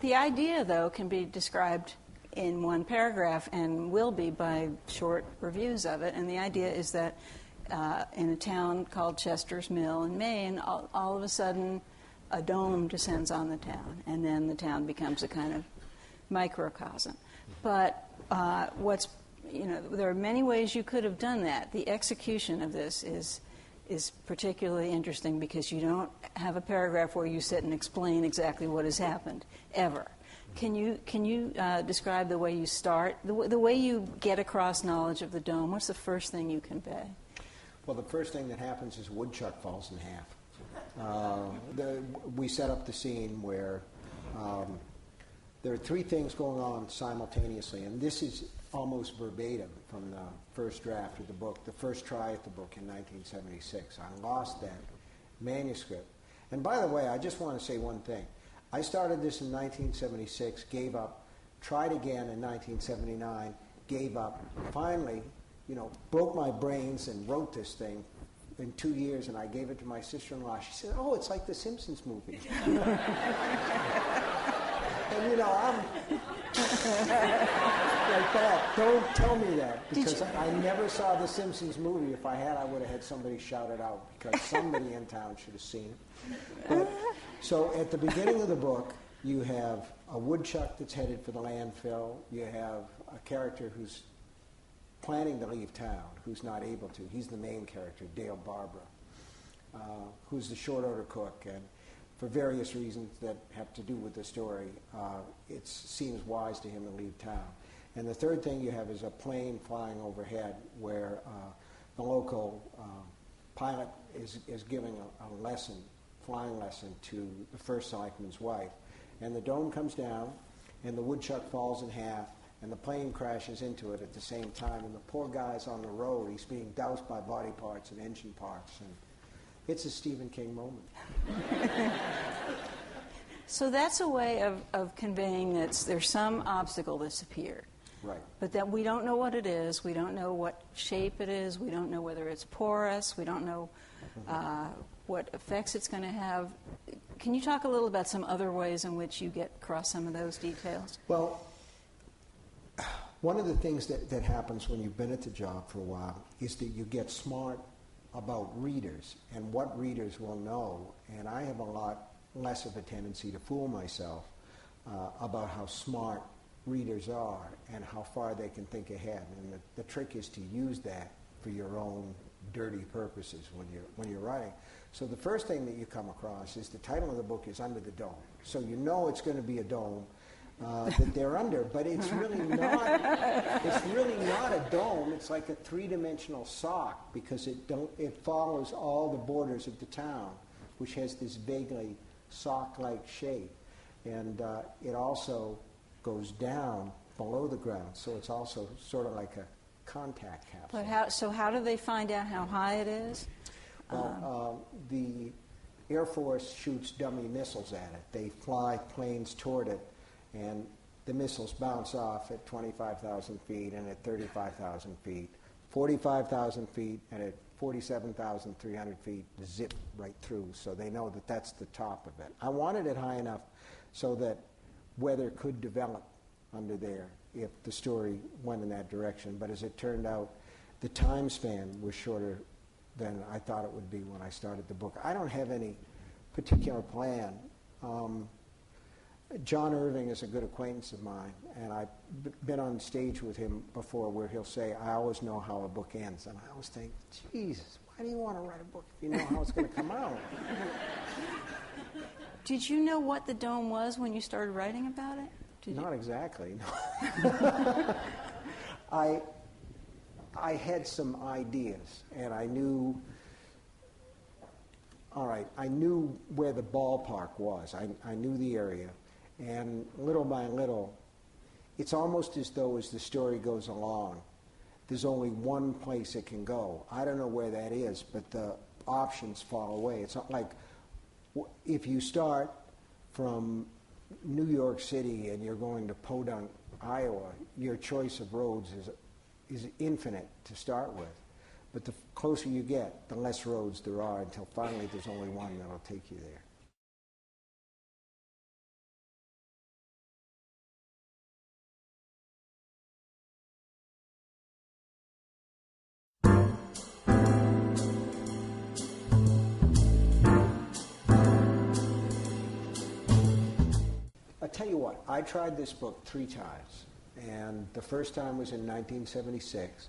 The idea, though, can be described in one paragraph and will be by short reviews of it. And the idea is that in a town called Chester's Mill in Maine, all of a sudden a dome descends on the town, and then the town becomes a kind of microcosm. But there are many ways you could have done that. The execution of this is particularly interesting because you don't have a paragraph where you sit and explain exactly what has happened, ever. Can you describe the way you start, the way you get across knowledge of the dome? What's the first thing you convey? Well, the first thing that happens is a woodchuck falls in half. We set up the scene where there are three things going on simultaneously, and this is almost verbatim from the first draft of the book, the first try at the book in 1976. I lost that manuscript. And by the way, I just want to say one thing. I started this in 1976, gave up, tried again in 1979, gave up, finally, broke my brains and wrote this thing in 2 years, and I gave it to my sister-in-law. She said, "Oh, it's like the Simpsons movie." And I'm like that. Don't tell me that, because I never saw the Simpsons movie. If I had, I would have had somebody shout it out, because somebody in town should have seen it. But, so at the beginning of the book, you have a woodchuck that's headed for the landfill. You have a character who's planning to leave town, who's not able to. He's the main character, Dale Barbara, who's the short order cook, and for various reasons that have to do with the story, it seems wise to him to leave town. And the third thing you have is a plane flying overhead where the local pilot is giving a lesson, flying lesson, to the first selectman's wife. And the dome comes down, and the woodchuck falls in half, and the plane crashes into it at the same time, and the poor guy's on the road. He's being doused by body parts and engine parts, and it's a Stephen King moment. So that's a way of conveying that there's some obstacle that's appeared. Right. But that we don't know what it is. We don't know what shape it is. We don't know whether it's porous. We don't know what effects it's going to have. Can you talk a little about some other ways in which you get across some of those details? Well, one of the things that happens when you've been at the job for a while is that you get smart about readers and what readers will know. And I have a lot less of a tendency to fool myself about how smart readers are and how far they can think ahead. And the trick is to use that for your own dirty purposes when you're writing. So the first thing that you come across is the title of the book is Under the Dome. So you know it's going to be a dome that they're under, but it's really not. It's really not a dome. It's like a three-dimensional sock, because it follows all the borders of the town, which has this vaguely sock-like shape, and it also goes down below the ground, so it's also sort of like a contact capsule. But how do they find out how high it is? Well, the Air Force shoots dummy missiles at it. They fly planes toward it, and the missiles bounce off at 25,000 feet and at 35,000 feet, 45,000 feet, and at 47,300 feet, zip right through, so they know that that's the top of it. I wanted it high enough so that weather could develop under there if the story went in that direction, but as it turned out, the time span was shorter than I thought it would be when I started the book. I don't have any particular plan. John Irving is a good acquaintance of mine, and I've been on stage with him before where he'll say, "I always know how a book ends." And I always think, Jesus, why do you want to write a book if you know how it's going to come out? Did you know what the dome was when you started writing about it? Not exactly. No. I had some ideas, and I knew where the ballpark was. I knew the area. And little by little, it's almost as though as the story goes along, there's only one place it can go. I don't know where that is, but the options fall away. It's not like if you start from New York City and you're going to Podunk, Iowa, your choice of roads is infinite to start with. But the closer you get, the less roads there are, until finally there's only one that'll take you there. tell you what, I tried this book 3 times. And the first time was in 1976.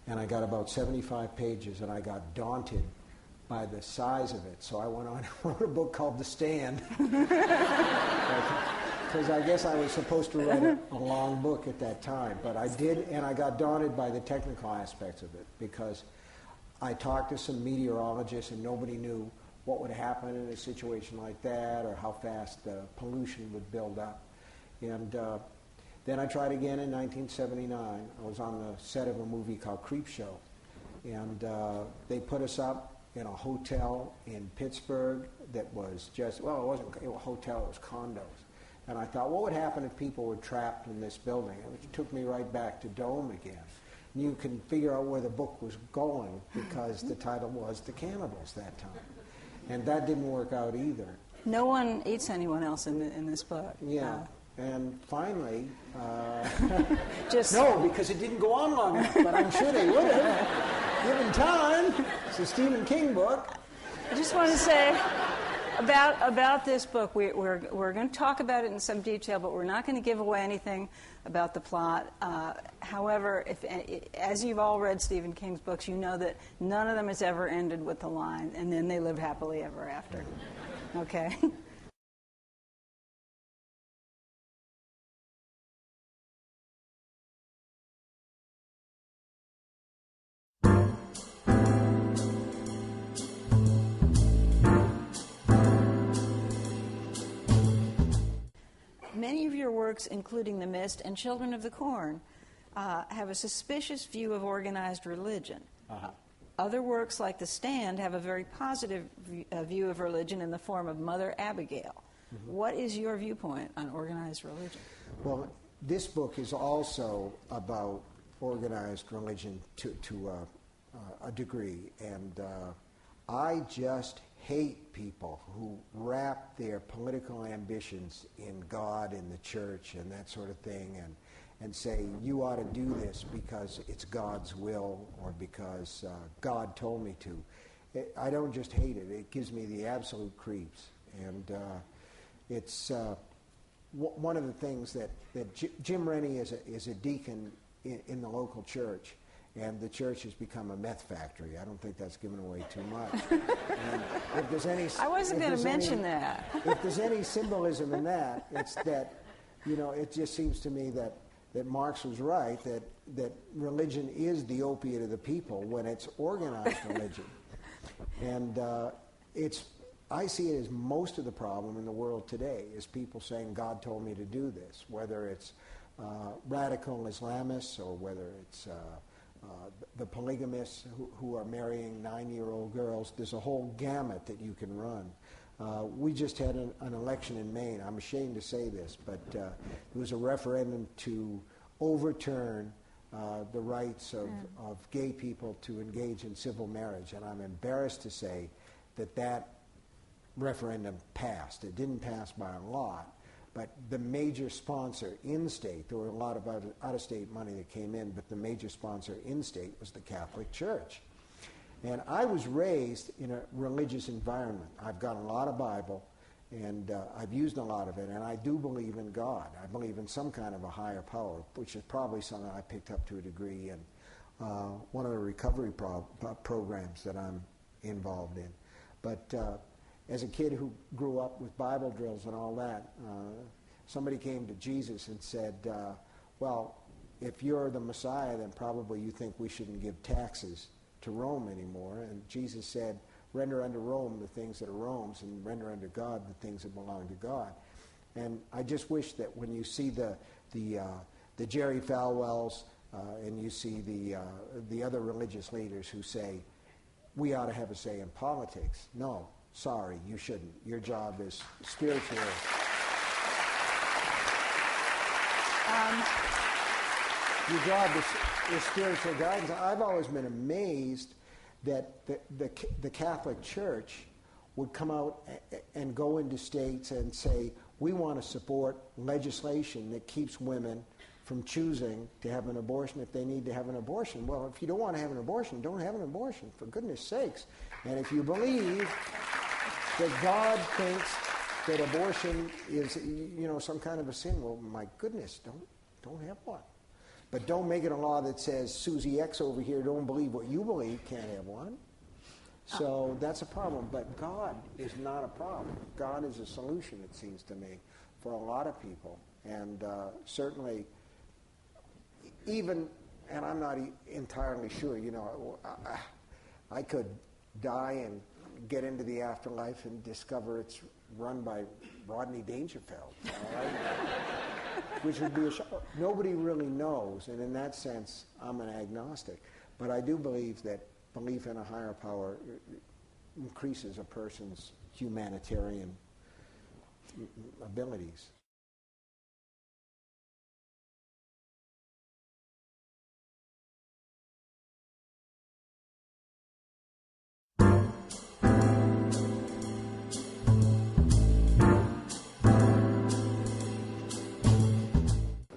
And I got about 75 pages, and I got daunted by the size of it. So I went on and wrote a book called The Stand. Because I guess I was supposed to write a long book at that time. But I did, and I got daunted by the technical aspects of it, because I talked to some meteorologists, and nobody knew what would happen in a situation like that, or how fast the pollution would build up. And then I tried again in 1979. I was on the set of a movie called Creepshow. And they put us up in a hotel in Pittsburgh that was just, well, it wasn't a hotel, it was condos. And I thought, what would happen if people were trapped in this building? It took me right back to Dome again. And you can figure out where the book was going, because the title was The Cannibals that time. And that didn't work out either. No one eats anyone else in this book. Yeah. And finally, just no, because it didn't go on long enough, but I'm sure they would have, given time. It's a Stephen King book. I just want to say about this book, we're going to talk about it in some detail, but we're not going to give away anything about the plot. However, as you've all read Stephen King's books, you know that none of them has ever ended with the line, "and then they lived happily ever after." Okay? Many of your works, including The Mist and Children of the Corn, have a suspicious view of organized religion. Uh-huh. Other works, like The Stand, have a very positive view of religion in the form of Mother Abigail. Mm-hmm. What is your viewpoint on organized religion? Well, this book is also about organized religion to a degree, and I just hate people who wrap their political ambitions in God and the church and that sort of thing, and say, you ought to do this because it's God's will, or because God told me to. I don't just hate it. It gives me the absolute creeps. And it's one of the things that Jim Rennie is a deacon in the local church, and the church has become a meth factory. I don't think that's given away too much. And if there's any, I wasn't going to mention that. If there's any symbolism in that, it's that, it just seems to me that Marx was right, that religion is the opiate of the people when it's organized religion. And I see it as most of the problem in the world today is people saying, God told me to do this, whether it's radical Islamists or whether it's the polygamists who are marrying 9-year-old girls. There's a whole gamut that you can run. We just had an election in Maine. I'm ashamed to say this, but it was a referendum to overturn the rights of gay people to engage in civil marriage. And I'm embarrassed to say that referendum passed. It didn't pass by a lot, but the major sponsor in-state, there were a lot of out-of-state money that came in, but the major sponsor in-state was the Catholic Church. And I was raised in a religious environment. I've got a lot of Bible, and I've used a lot of it, and I do believe in God. I believe in some kind of a higher power, which is probably something I picked up to a degree in one of the recovery programs that I'm involved in. But as a kid who grew up with Bible drills and all that, somebody came to Jesus and said, well, if you're the Messiah, then probably you think we shouldn't give taxes to Rome anymore. And Jesus said, render unto Rome the things that are Rome's, and render unto God the things that belong to God. And I just wish that when you see the Jerry Falwells and you see the other religious leaders who say, we ought to have a say in politics. No, sorry, you shouldn't. Your job is spiritual. Your job is spiritual guidance. I've always been amazed that the Catholic Church would come out and go into states and say, we want to support legislation that keeps women from choosing to have an abortion if they need to have an abortion. Well, if you don't want to have an abortion, don't have an abortion, for goodness sakes. And if you believe that God thinks that abortion is, some kind of a sin. Well, my goodness, don't have one. But don't make it a law that says Susie X over here, don't believe what you believe, can't have one. So that's a problem. But God is not a problem. God is a solution, it seems to me, for a lot of people. And certainly, even, and I'm not entirely sure, I could die and get into the afterlife and discover it's run by Rodney Dangerfield, all right? Which would be a shock. Nobody really knows, and in that sense, I'm an agnostic. But I do believe that belief in a higher power increases a person's humanitarian abilities.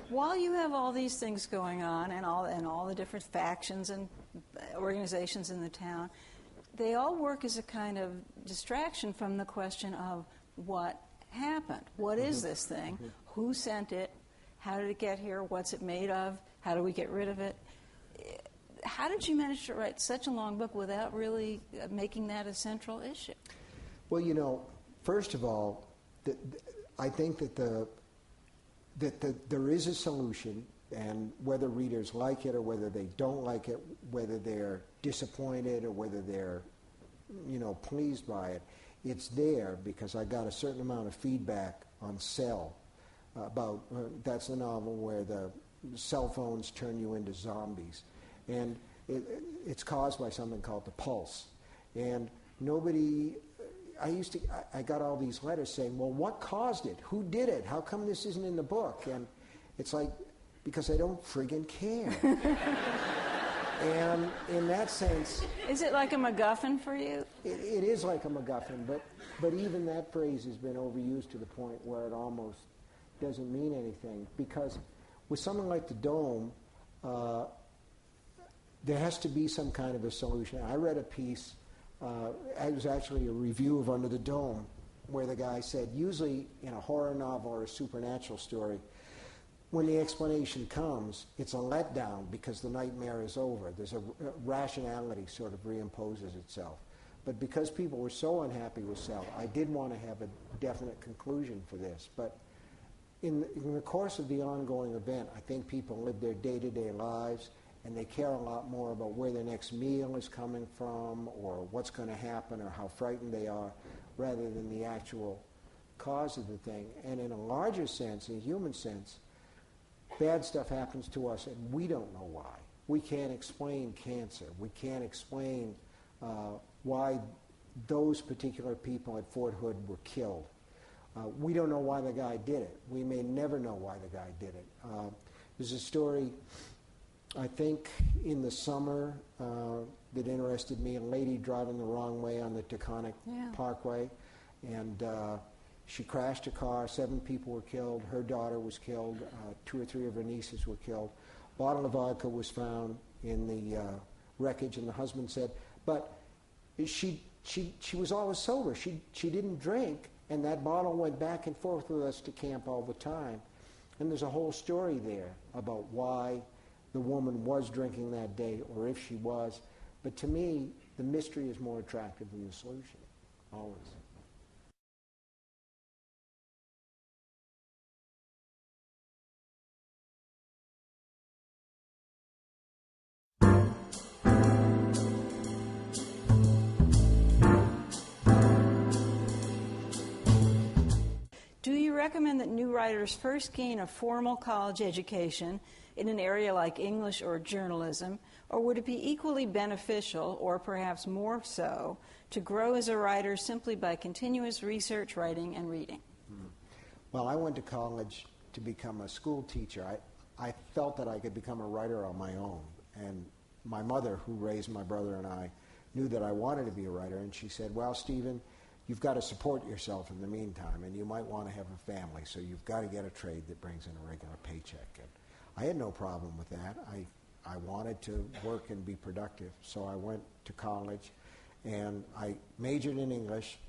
While you have all these things going on and all the different factions and organizations in the town, they all work as a kind of distraction from the question of what happened. What is this thing? Who sent it? How did it get here? What's it made of? How do we get rid of it? How did you manage to write such a long book without really making that a central issue? Well, first of all, I think that there is a solution, and whether readers like it or whether they don't like it, whether they're disappointed or whether they're, pleased by it, it's there because I got a certain amount of feedback on Cell about, that's the novel where the cell phones turn you into zombies. And it's caused by something called the pulse. And I got all these letters saying, well, what caused it? Who did it? How come this isn't in the book? And it's like, because I don't friggin' care. And in that sense... Is it like a MacGuffin for you? It is like a MacGuffin, but even that phrase has been overused to the point where it almost doesn't mean anything. Because with something like the Dome, there has to be some kind of a solution. I read a piece, it was actually a review of Under the Dome, where the guy said, usually in a horror novel or a supernatural story, when the explanation comes, it's a letdown because the nightmare is over. There's a rationality sort of reimposes itself. But because people were so unhappy with Cell, I did want to have a definite conclusion for this. But in the course of the ongoing event, I think people live their day-to-day lives, and they care a lot more about where their next meal is coming from or what's going to happen or how frightened they are rather than the actual cause of the thing. And in a larger sense, in a human sense, bad stuff happens to us and we don't know why. We can't explain cancer. We can't explain why those particular people at Fort Hood were killed. We don't know why the guy did it. We may never know why the guy did it. There's a story, I think, in the summer that interested me, a lady driving the wrong way on the Taconic Parkway, and she crashed a car, 7 people were killed, her daughter was killed, 2 or 3 of her nieces were killed. A bottle of vodka was found in the wreckage, and the husband said, but she was always sober, she didn't drink, and that bottle went back and forth with us to camp all the time. And there's a whole story there about why the woman was drinking that day, or if she was. But to me, the mystery is more attractive than the solution, always. Do you recommend that new writers first gain a formal college education in an area like English or journalism, or would it be equally beneficial, or perhaps more so, to grow as a writer simply by continuous research, writing, and reading? Well, I went to college to become a school teacher. I felt that I could become a writer on my own, and my mother, who raised my brother and I, knew that I wanted to be a writer, and she said, well, Stephen, you've got to support yourself in the meantime, and you might want to have a family, so you've got to get a trade that brings in a regular paycheck. And I had no problem with that. I wanted to work and be productive, so I went to college, and I majored in English,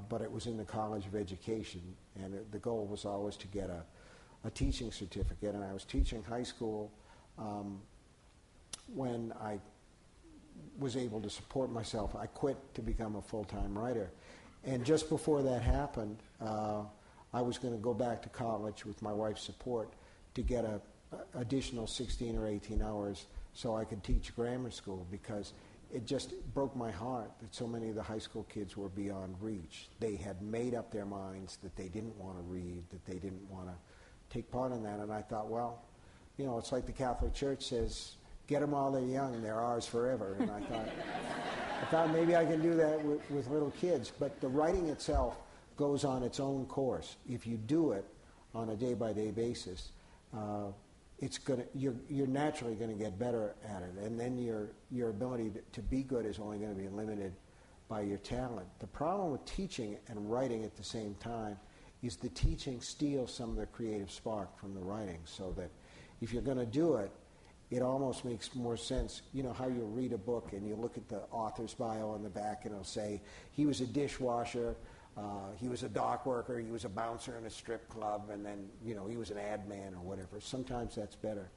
but it was in the College of Education, and the goal was always to get a teaching certificate. And I was teaching high school when I was able to support myself. I quit to become a full-time writer. And just before that happened, I was going to go back to college with my wife's support to get a additional 16 or 18 hours so I could teach grammar school, because it just broke my heart that so many of the high school kids were beyond reach. They had made up their minds that they didn't want to read, that they didn't want to take part in that. And I thought, well, you know, it's like the Catholic Church says, get them while they're young, they're ours forever. And I thought maybe I can do that with little kids. But the writing itself goes on its own course. If you do it on a day-by-day basis, you're naturally going to get better at it, and then your ability to be good is only going to be limited by your talent. The problem with teaching and writing at the same time is the teaching steals some of the creative spark from the writing, so that if you're going to do it, it almost makes more sense. You know how you read a book and you look at the author's bio on the back and it'll say, he was a dishwasher, he was a dock worker, he was a bouncer in a strip club, and then, you know, he was an ad man or whatever. Sometimes that's better.